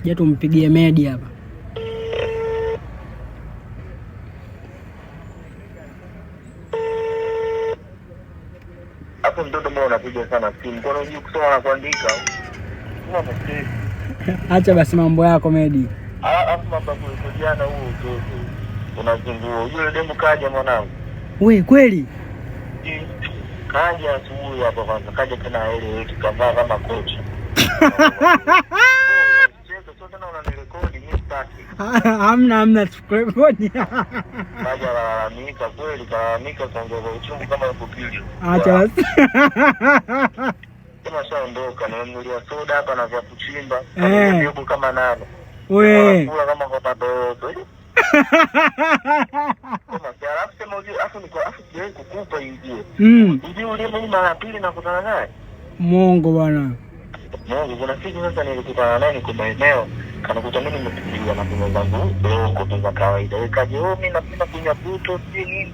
Je, tumpigie Medi hapa. Hapo mtoto mbona unapiga sana simu? Mbona unajua kusoma na kuandika? Acha basi mambo yako Medi. Alafu mambo ya kujana huo mtoto. Unazungua. Yule demu kaja mwanangu. We kweli? Kaja asubuhi hapa kwanza. Kaja tena ile yetu kavaa kama kocha. Hamna tukurekodi. Kaja lalamika kweli, kalalamika kuongeza uchungu kama yuko pili. Acha basi. Kama shaondoka na mnulia soda hapa na vya kuchimba. Ndio kama nalo. We. Kula kama kwa padoto. Kama kiarabu sema uje afu ni kwa afu je kukupa ingie. Uje ule mimi mara pili nakutana naye. Mungu bwana. Mungu kuna siku sasa nilikutana naye kwa maeneo kanakuta mimi nimepigiwa na kuna zangu dogo tu za kawaida. Ikaje mimi napenda kunywa buto si nini.